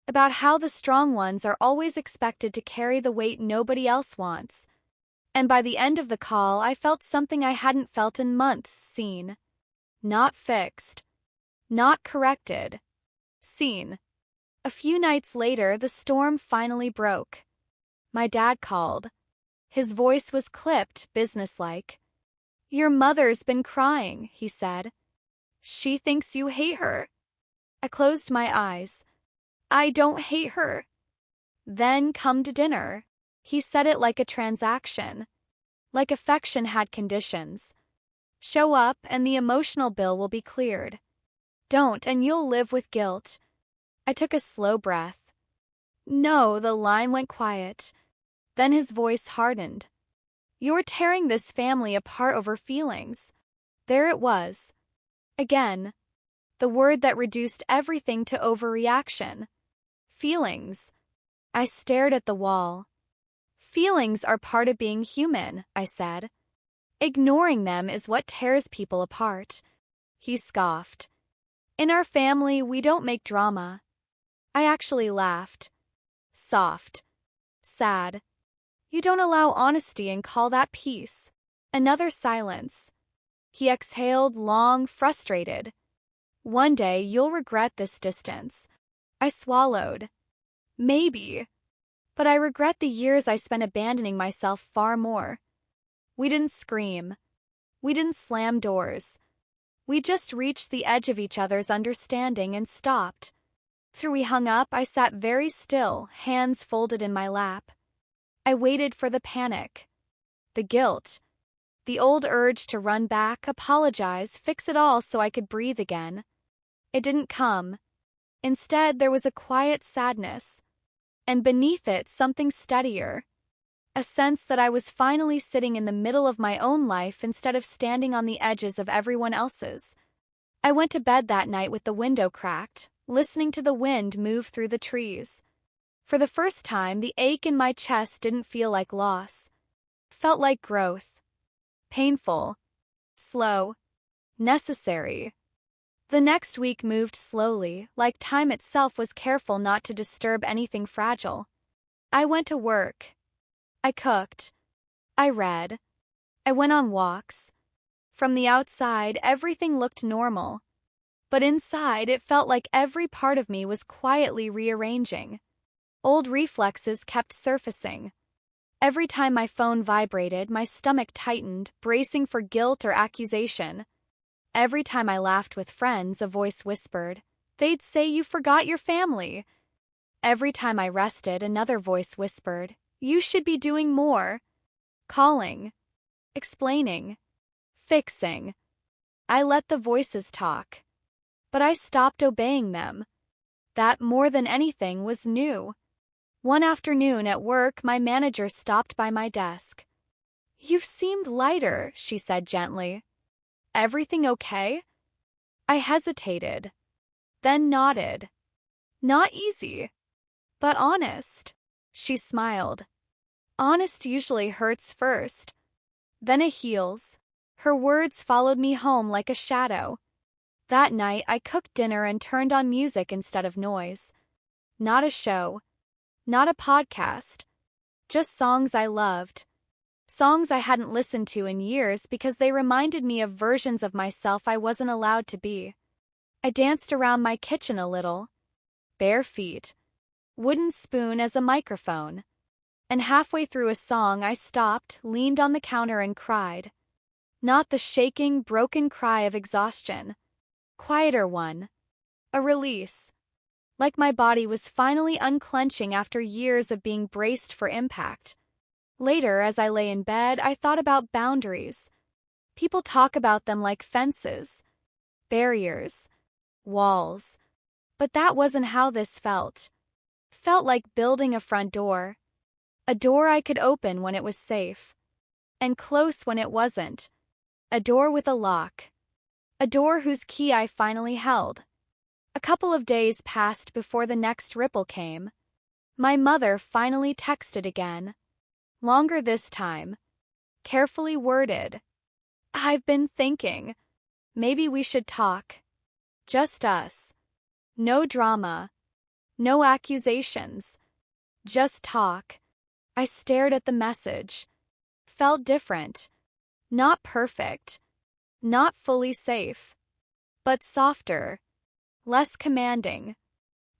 About how the strong ones are always expected to carry the weight nobody else wants. And by the end of the call, I felt something I hadn't felt in months, seen. Not fixed. Not corrected. Seen. A few nights later, the storm finally broke. My dad called. His voice was clipped, businesslike. Your mother's been crying, he said. She thinks you hate her. I closed my eyes. I don't hate her. Then come to dinner. He said it like a transaction. Like affection had conditions. Show up and the emotional bill will be cleared. Don't and you'll live with guilt. I took a slow breath. No, the line went quiet. Then his voice hardened. You're tearing this family apart over feelings. There it was. Again. The word that reduced everything to overreaction. Feelings. I stared at the wall. Feelings are part of being human, I said. Ignoring them is what tears people apart. He scoffed. In our family, we don't make drama. I actually laughed. Soft. Sad. You don't allow honesty and call that peace. Another silence. He exhaled long, frustrated. One day you'll regret this distance. I swallowed. Maybe. But I regret the years I spent abandoning myself far more. We didn't scream. We didn't slam doors. We just reached the edge of each other's understanding and stopped. After we hung up, I sat very still, hands folded in my lap. I waited for the panic. The guilt. The old urge to run back, apologize, fix it all so I could breathe again. It didn't come. Instead, there was a quiet sadness. And beneath it, something steadier. A sense that I was finally sitting in the middle of my own life instead of standing on the edges of everyone else's. I went to bed that night with the window cracked, listening to the wind move through the trees. For the first time, the ache in my chest didn't feel like loss. It felt like growth. Painful. Slow. Necessary. The next week moved slowly, like time itself was careful not to disturb anything fragile. I went to work. I cooked. I read. I went on walks. From the outside, everything looked normal. But inside, it felt like every part of me was quietly rearranging. Old reflexes kept surfacing. Every time my phone vibrated, my stomach tightened, bracing for guilt or accusation. Every time I laughed with friends, a voice whispered, "They'd say you forgot your family." Every time I rested, another voice whispered, "You should be doing more." Calling. Explaining. Fixing. I let the voices talk. But I stopped obeying them. That, more than anything, was new. One afternoon at work, my manager stopped by my desk. "You've seemed lighter," she said gently. "Everything okay?" I hesitated, then nodded. "Not easy, but honest." She smiled. "Honest usually hurts first. Then it heals." Her words followed me home like a shadow. That night, I cooked dinner and turned on music instead of noise. Not a show. Not a podcast. Just songs I loved. Songs I hadn't listened to in years because they reminded me of versions of myself I wasn't allowed to be. I danced around my kitchen a little. Bare feet. Wooden spoon as a microphone. And halfway through a song, I stopped, leaned on the counter and cried. Not the shaking, broken cry of exhaustion. Quieter one. A release. Like my body was finally unclenching after years of being braced for impact. Later, as I lay in bed, I thought about boundaries. People talk about them like fences, barriers, walls. But that wasn't how this felt. Felt like building a front door. A door I could open when it was safe. And close when it wasn't. A door with a lock. A door whose key I finally held. A couple of days passed before the next ripple came. My mother finally texted again. Longer this time. Carefully worded. I've been thinking. Maybe we should talk. Just us. No drama. No accusations. Just talk. I stared at the message. Felt different. Not perfect. Not fully safe. But softer. Less commanding.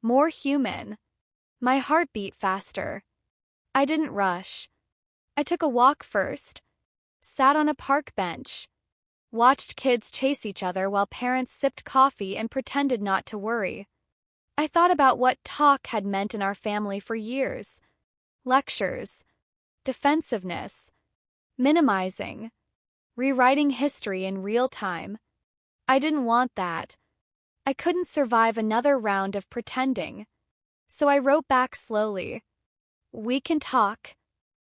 More human. My heart beat faster. I didn't rush. I took a walk first. Sat on a park bench. Watched kids chase each other while parents sipped coffee and pretended not to worry. I thought about what talk had meant in our family for years. Lectures. Defensiveness. Minimizing. Rewriting history in real time. I didn't want that. I couldn't survive another round of pretending. So I wrote back slowly. We can talk.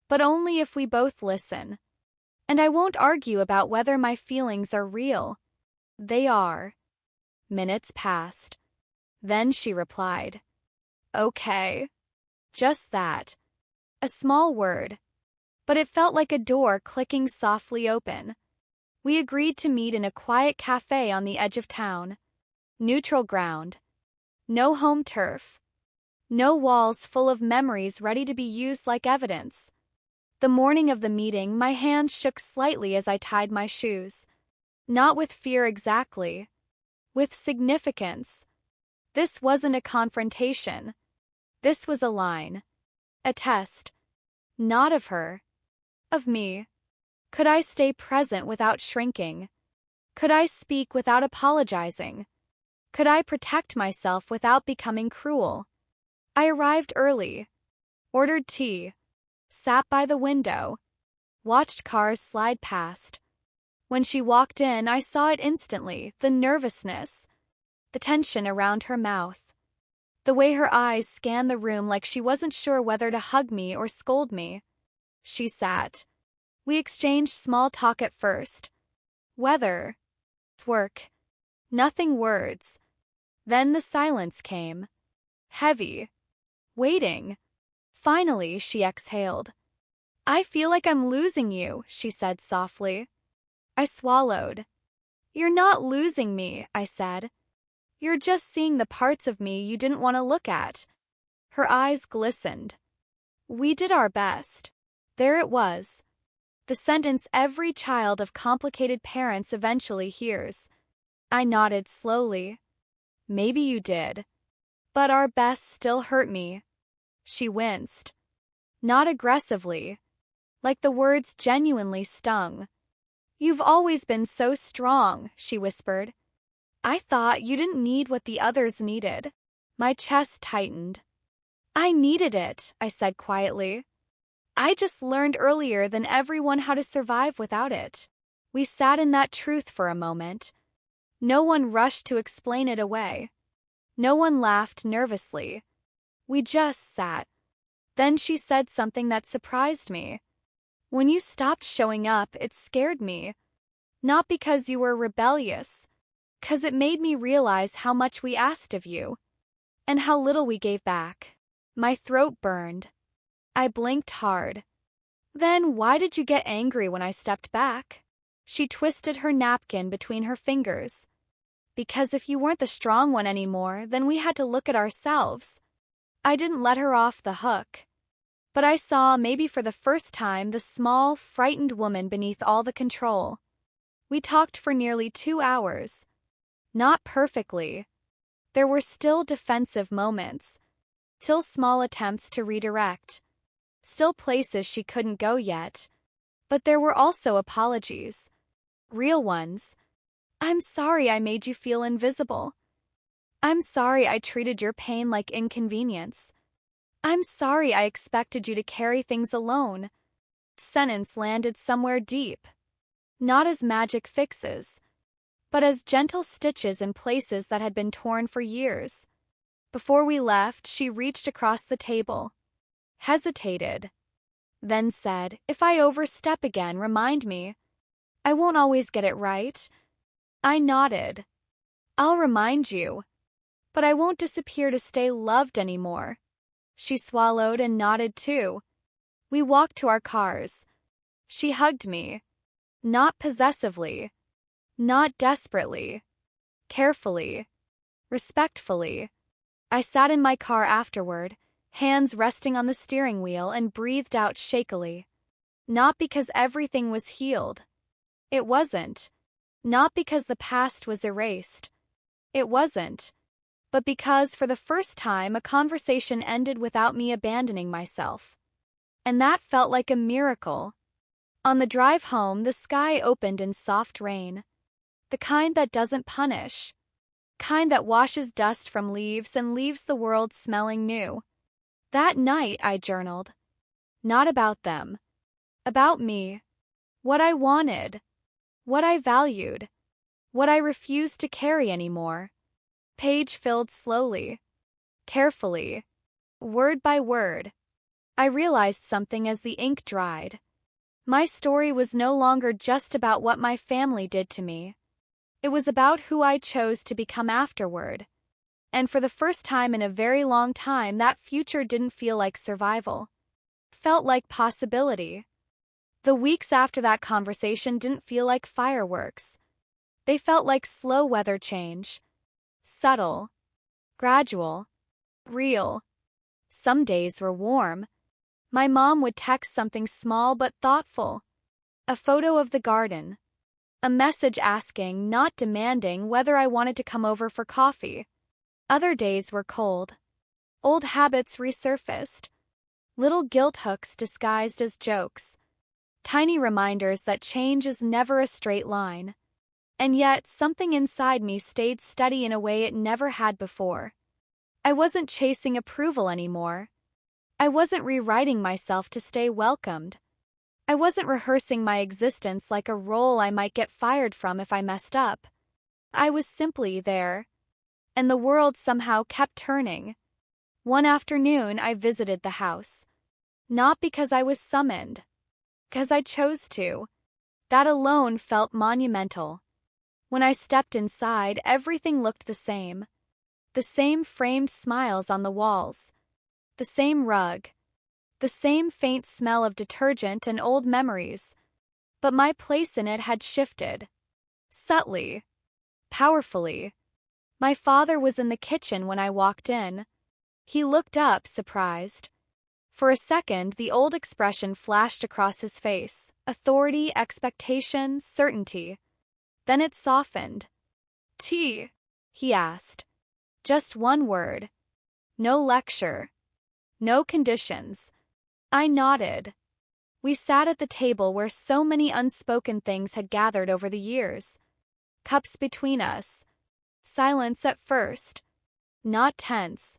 But only if we both listen. And I won't argue about whether my feelings are real. They are. Minutes passed. Then she replied. Okay. Just that. A small word. But it felt like a door clicking softly open. We agreed to meet in a quiet cafe on the edge of town. Neutral ground. No home turf. No walls full of memories ready to be used like evidence. The morning of the meeting, my hands shook slightly as I tied my shoes. Not with fear exactly. With significance. This wasn't a confrontation. This was a line. A test. Not of her. Of me. Could I stay present without shrinking? Could I speak without apologizing? Could I protect myself without becoming cruel? I arrived early. Ordered tea. Sat by the window. Watched cars slide past. When she walked in, I saw it instantly, the nervousness. The tension around her mouth. The way her eyes scanned the room like she wasn't sure whether to hug me or scold me. She sat. We exchanged small talk at first. Weather. Work. Nothing words. Then the silence came. Heavy. Waiting. Finally, she exhaled. I feel like I'm losing you, she said softly. I swallowed. You're not losing me, I said. You're just seeing the parts of me you didn't want to look at. Her eyes glistened. We did our best. There it was. The sentence every child of complicated parents eventually hears. I nodded slowly. Maybe you did. But our best still hurt me. She winced. Not aggressively. Like the words genuinely stung. You've always been so strong, she whispered. I thought you didn't need what the others needed. My chest tightened. I needed it, I said quietly. I just learned earlier than everyone how to survive without it. We sat in that truth for a moment. No one rushed to explain it away. No one laughed nervously. We just sat. Then she said something that surprised me. When you stopped showing up, it scared me. Not because you were rebellious, 'cause it made me realize how much we asked of you, and how little we gave back. My throat burned. I blinked hard. Then why did you get angry when I stepped back? She twisted her napkin between her fingers. Because if you weren't the strong one anymore, then we had to look at ourselves. I didn't let her off the hook. But I saw, maybe for the first time, the small, frightened woman beneath all the control. We talked for nearly 2 hours. Not perfectly. There were still defensive moments. Still small attempts to redirect. Still places she couldn't go yet. But there were also apologies. Real ones. I'm sorry I made you feel invisible. I'm sorry I treated your pain like inconvenience. I'm sorry I expected you to carry things alone. sentence landed somewhere deep. Not as magic fixes, but as gentle stitches in places that had been torn for years. Before we left, she reached across the table, hesitated, then said, "If I overstep again, remind me. I won't always get it right." I nodded. "I'll remind you. But I won't disappear to stay loved anymore." She swallowed and nodded too. We walked to our cars. She hugged me. Not possessively. Not desperately. Carefully. Respectfully. I sat in my car afterward, hands resting on the steering wheel, and breathed out shakily. Not because everything was healed. It wasn't. Not because the past was erased. It wasn't. But because for the first time a conversation ended without me abandoning myself. And that felt like a miracle. On the drive home, the sky opened in soft rain. The kind that doesn't punish. Kind that washes dust from leaves and leaves the world smelling new. That night I journaled. Not about them. About me. What I wanted. What I valued. What I refused to carry anymore. Page filled slowly. Carefully. Word by word. I realized something as the ink dried. My story was no longer just about what my family did to me. It was about who I chose to become afterward. And for the first time in a very long time, that future didn't feel like survival. Felt like possibility. The weeks after that conversation didn't feel like fireworks. They felt like slow weather change. Subtle. Gradual. Real. Some days were warm. My mom would text something small but thoughtful. A photo of the garden. A message asking, not demanding, whether I wanted to come over for coffee. Other days were cold. Old habits resurfaced. Little guilt hooks disguised as jokes. Tiny reminders that change is never a straight line. And yet, something inside me stayed steady in a way it never had before. I wasn't chasing approval anymore. I wasn't rewriting myself to stay welcomed. I wasn't rehearsing my existence like a role I might get fired from if I messed up. I was simply there. And the world somehow kept turning. One afternoon, I visited the house. Not because I was summoned. Because I chose to. That alone felt monumental. When I stepped inside, everything looked the same. The same framed smiles on the walls. The same rug. The same faint smell of detergent and old memories. But my place in it had shifted. Subtly. Powerfully. My father was in the kitchen when I walked in. He looked up, surprised. For a second, the old expression flashed across his face. Authority, expectation, certainty. Then it softened. "Tea?" he asked. Just one word. No lecture. No conditions. I nodded. We sat at the table where so many unspoken things had gathered over the years. Cups between us. Silence at first. Not tense.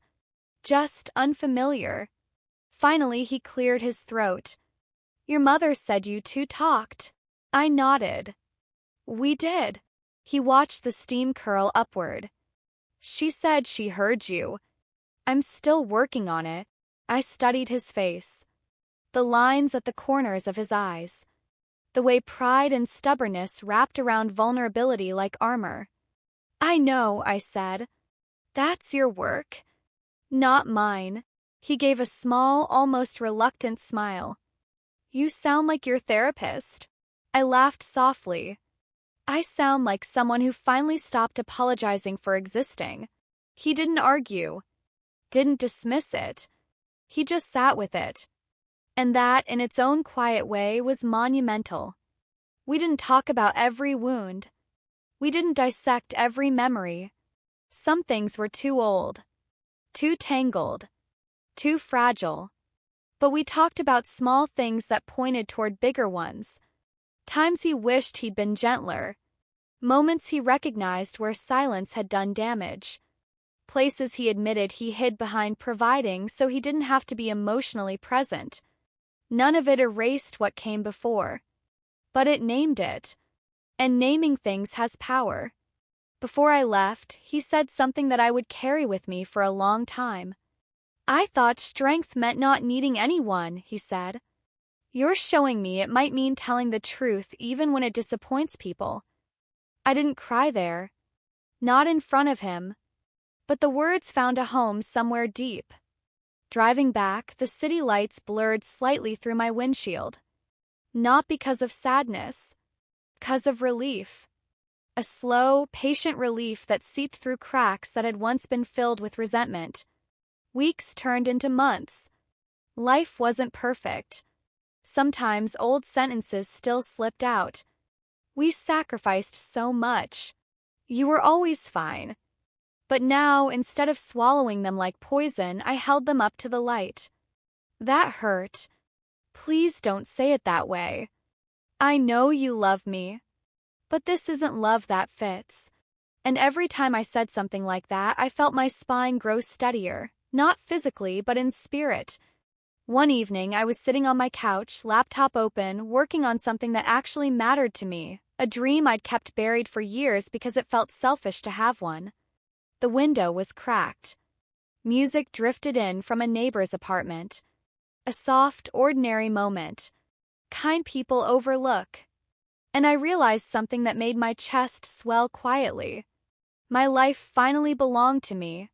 Just unfamiliar. Finally, he cleared his throat. "Your mother said you two talked." I nodded. "We did." He watched the steam curl upward. "She said she heard you. I'm still working on it." I studied his face. The lines at the corners of his eyes. The way pride and stubbornness wrapped around vulnerability like armor. "I know," I said. "That's your work." "Not mine." He gave a small, almost reluctant smile. "You sound like your therapist." I laughed softly. I sound like someone who finally stopped apologizing for existing. He didn't argue. Didn't dismiss it. He just sat with it. And that, in its own quiet way, was monumental. We didn't talk about every wound. We didn't dissect every memory. Some things were too old. Too tangled. Too fragile. But we talked about small things that pointed toward bigger ones. Times he wished he'd been gentler. Moments he recognized where silence had done damage. Places he admitted he hid behind providing so he didn't have to be emotionally present. None of it erased what came before. But it named it. And naming things has power. Before I left, he said something that I would carry with me for a long time. I thought strength meant not needing anyone, he said. You're showing me it might mean telling the truth even when it disappoints people. I didn't cry there. Not in front of him. But the words found a home somewhere deep. Driving back, the city lights blurred slightly through my windshield. Not because of sadness. Because of relief. A slow, patient relief that seeped through cracks that had once been filled with resentment. Weeks turned into months. Life wasn't perfect. Sometimes old sentences still slipped out. We sacrificed so much. You were always fine. But now, instead of swallowing them like poison, I held them up to the light. That hurt. Please don't say it that way. I know you love me. But this isn't love that fits. And every time I said something like that, I felt my spine grow steadier. Not physically, but in spirit. One evening, I was sitting on my couch, laptop open, working on something that actually mattered to me, a dream I'd kept buried for years because it felt selfish to have one. The window was cracked. Music drifted in from a neighbor's apartment. A soft, ordinary moment. Kind people overlook. And I realized something that made my chest swell quietly. My life finally belonged to me.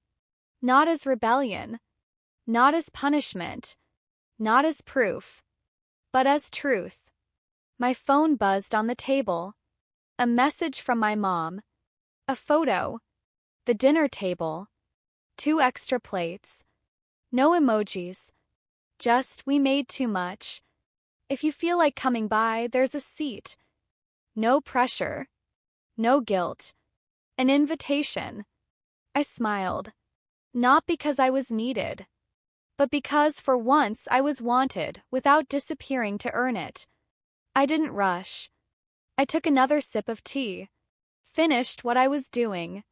Not as rebellion, not as punishment, not as proof, but as truth. My phone buzzed on the table. A message from my mom. A photo. The dinner table. 2 extra plates. No emojis. Just, we made too much. If you feel like coming by, there's a seat. No pressure. No guilt. An invitation. I smiled. Not because I was needed, but because for once I was wanted without disappearing to earn it. I didn't rush. I took another sip of tea, finished what I was doing,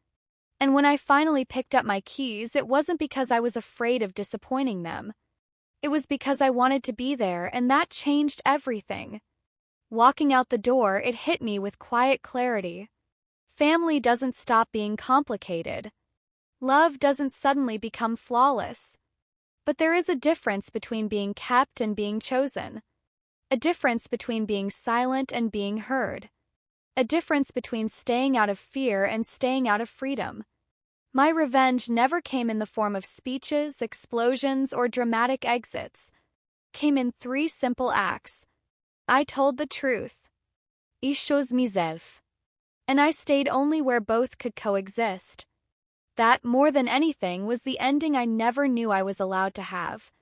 and when I finally picked up my keys, it wasn't because I was afraid of disappointing them. It was because I wanted to be there, and that changed everything. Walking out the door, it hit me with quiet clarity. Family doesn't stop being complicated. Love doesn't suddenly become flawless. But there is a difference between being kept and being chosen. A difference between being silent and being heard. A difference between staying out of fear and staying out of freedom. My revenge never came in the form of speeches, explosions, or dramatic exits. Came in 3 simple acts. I told the truth. Ich chose myself. And I stayed only where both could coexist. That, more than anything, was the ending I never knew I was allowed to have.